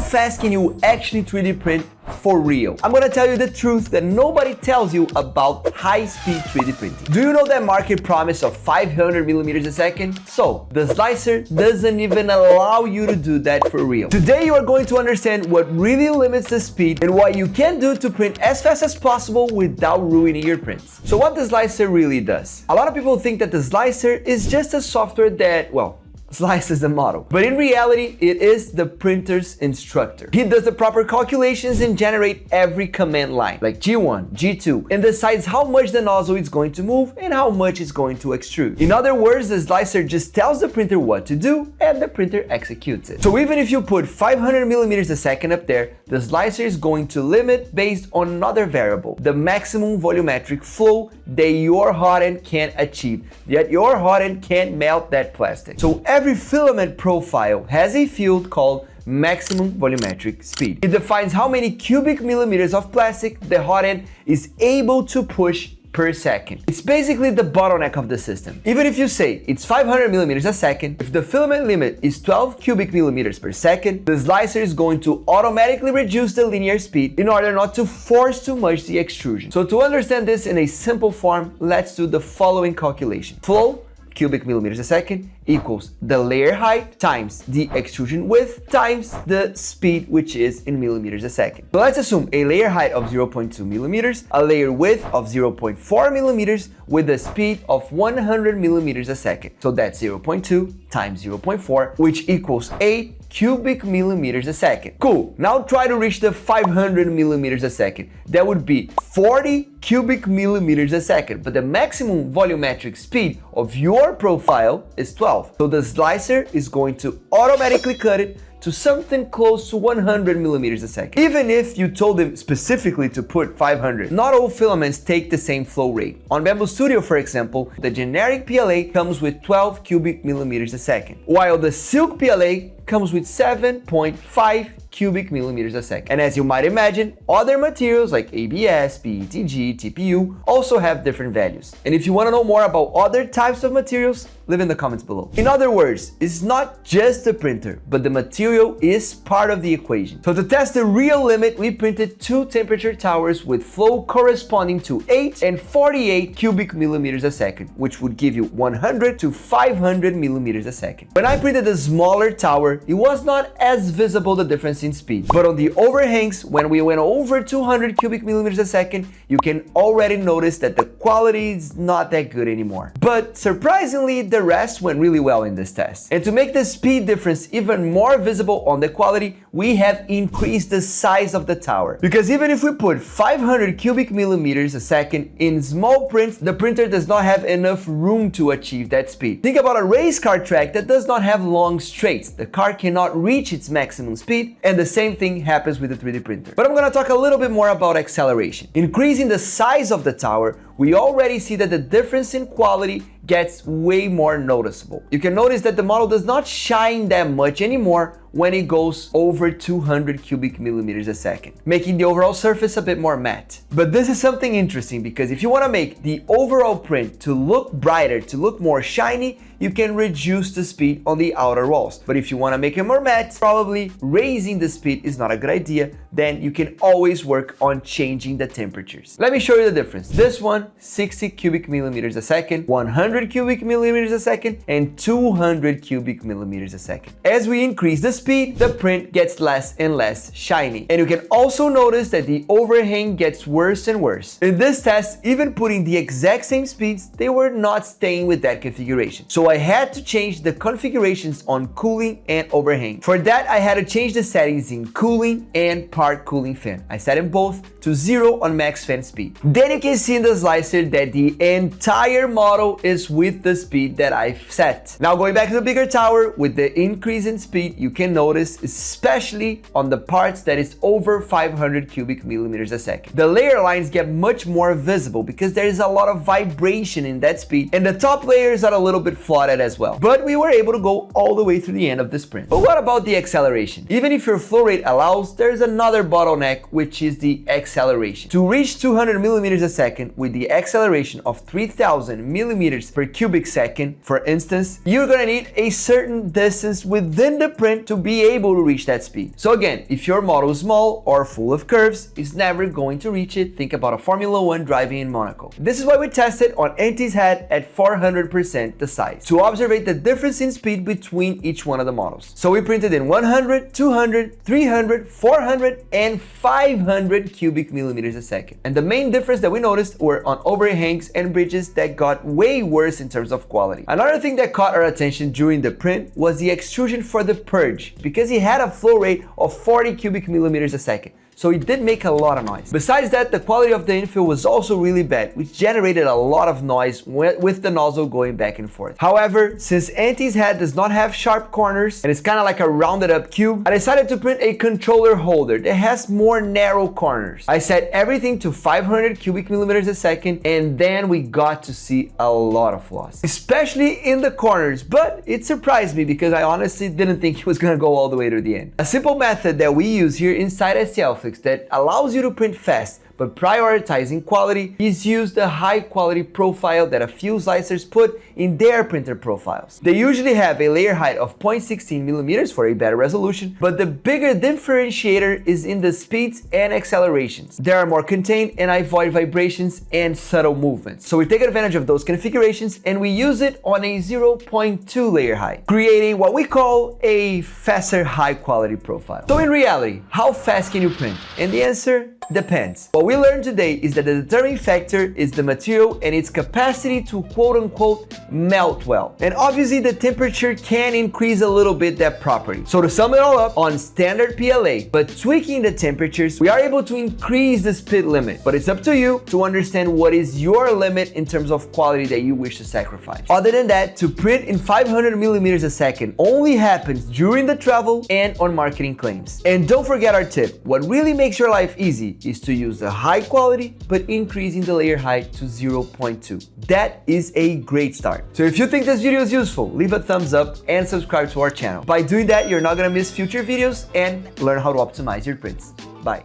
fast can you actually 3D print for real? I'm gonna tell you the truth that nobody tells you about high-speed 3D printing. Do you know that market promise of 500 millimeters a second? So, the slicer doesn't even allow you to do that for real. Today you are going to understand what really limits the speed and what you can do to print as fast as possible without ruining your prints. So what the slicer really does? A lot of people think that the slicer is just a software that, well, slices the model. But in reality, it is the printer's instructor. He does the proper calculations and generate every command line, like G1, G2, and decides how much the nozzle is going to move and how much it's going to extrude. In other words, the slicer just tells the printer what to do and the printer executes it. So even if you put 500 millimeters a second up there, the slicer is going to limit based on another variable, the maximum volumetric flow that your hot end can achieve, yet your hot end can't melt that plastic. So every filament profile has a field called maximum volumetric speed. It defines how many cubic millimeters of plastic the hot end is able to push per second. It's basically the bottleneck of the system. Even if you say it's 500 millimeters a second, if the filament limit is 12 cubic millimeters per second, the slicer is going to automatically reduce the linear speed in order not to force too much the extrusion. So to understand this in a simple form, let's do the following calculation. Flow cubic millimeters a second equals the layer height times the extrusion width times the speed, which is in millimeters a second. So let's assume a layer height of 0.2 millimeters, a layer width of 0.4 millimeters with a speed of 100 millimeters a second. So that's 0.2 times 0.4, which equals 8 cubic millimeters a second. Cool. Now try to reach the 500 millimeters a second. That would be 40 cubic millimeters a second, but the maximum volumetric speed of your profile is 12. So the slicer is going to automatically cut it to something close to 100 millimeters a second. Even if you told them specifically to put 500, not all filaments take the same flow rate. On Bamboo Studio, for example, the generic PLA comes with 12 cubic millimeters a second, while the Silk PLA comes with 7.5 cubic millimeters a second. And as you might imagine, other materials like ABS, PETG, TPU also have different values. And if you want to know more about other types of materials, leave in the comments below. In other words, it's not just the printer, but the material is part of the equation. So to test the real limit, we printed two temperature towers with flow corresponding to 8 and 48 cubic millimeters a second, which would give you 100 to 500 millimeters a second. When I printed the smaller tower, it was not as visible the difference in speed. But on the overhangs, when we went over 200 cubic millimeters a second, you can already notice that the quality is not that good anymore. But surprisingly, the rest went really well in this test. And to make the speed difference even more visible on the quality, we have increased the size of the tower. Because even if we put 500 cubic millimeters a second in small prints, the printer does not have enough room to achieve that speed. Think about a race car track that does not have long straights. The car cannot reach its maximum speed, and the same thing happens with the 3D printer. But I'm gonna talk a little bit more about acceleration. Increasing the size of the tower, we already see that the difference in quality gets way more noticeable. You can notice that the model does not shine that much anymore when it goes over 200 cubic millimeters a second, making the overall surface a bit more matte. But this is something interesting, because if you want to make the overall print to look brighter, to look more shiny, you can reduce the speed on the outer walls. But if you want to make it more matte, probably raising the speed is not a good idea. Then you can always work on changing the temperatures. Let me show you the difference. This one, 60 cubic millimeters a second, 100 cubic millimeters a second, and 200 cubic millimeters a second. As we increase the speed, the print gets less and less shiny. And you can also notice that the overhang gets worse and worse. In this test, even putting the exact same speeds, they were not staying with that configuration. So I had to change the configurations on cooling and overhang. For that, I had to change the settings in cooling and part cooling fan. I set them both to 0 on max fan speed. Then you can see in the slicer that the entire model is with the speed that I've set. Now going back to the bigger tower, with the increase in speed, you can notice, especially on the parts that is over 500 cubic millimeters a second. The layer lines get much more visible because there is a lot of vibration in that speed, and the top layers are a little bit fluffy. plotted as well. But we were able to go all the way through the end of the sprint. But what about the acceleration? Even if your flow rate allows, there's another bottleneck, which is the acceleration. To reach 200 millimeters a second with the acceleration of 3000 millimeters per cubic second, for instance, you're gonna need a certain distance within the print to be able to reach that speed. So again, if your model is small or full of curves, it's never going to reach it. Think about a Formula 1 driving in Monaco. This is why we tested on Anti's head at 400% the size, to observe the difference in speed between each one of the models. So we printed in 100, 200, 300, 400, and 500 cubic millimeters a second. And the main difference that we noticed were on overhangs and bridges that got way worse in terms of quality. Another thing that caught our attention during the print was the extrusion for the purge, because it had a flow rate of 40 cubic millimeters a second. So it did make a lot of noise. Besides that, the quality of the infill was also really bad, which generated a lot of noise with the nozzle going back and forth. However, since Anti's head does not have sharp corners and it's kind of like a rounded up cube, I decided to print a controller holder that has more narrow corners. I set everything to 500 cubic millimeters a second, and then we got to see a lot of flaws, especially in the corners, but it surprised me because I honestly didn't think it was gonna go all the way to the end. A simple method that we use here inside STLFLIX that allows you to print fast but prioritizing quality is use the high quality profile that a few slicers put in their printer profiles. They usually have a layer height of 0.16 millimeters for a better resolution, but the bigger differentiator is in the speeds and accelerations. They are more contained and avoid vibrations and subtle movements. So we take advantage of those configurations and we use it on a 0.2 layer height, creating what we call a faster high quality profile. So in reality, how fast can you print? And the answer depends. What we learned today is that the determining factor is the material and its capacity to quote-unquote melt well. And obviously the temperature can increase a little bit that property. So to sum it all up, on standard PLA, but tweaking the temperatures, we are able to increase the speed limit. But it's up to you to understand what is your limit in terms of quality that you wish to sacrifice. Other than that, to print in 500 millimeters a second only happens during the travel and on marketing claims. And don't forget our tip, what really makes your life easy is to use the high quality but increasing the layer height to 0.2. That is a great start. So if you think this video is useful, leave a thumbs up and subscribe to our channel. By doing that, you're not gonna miss future videos and learn how to optimize your prints. Bye.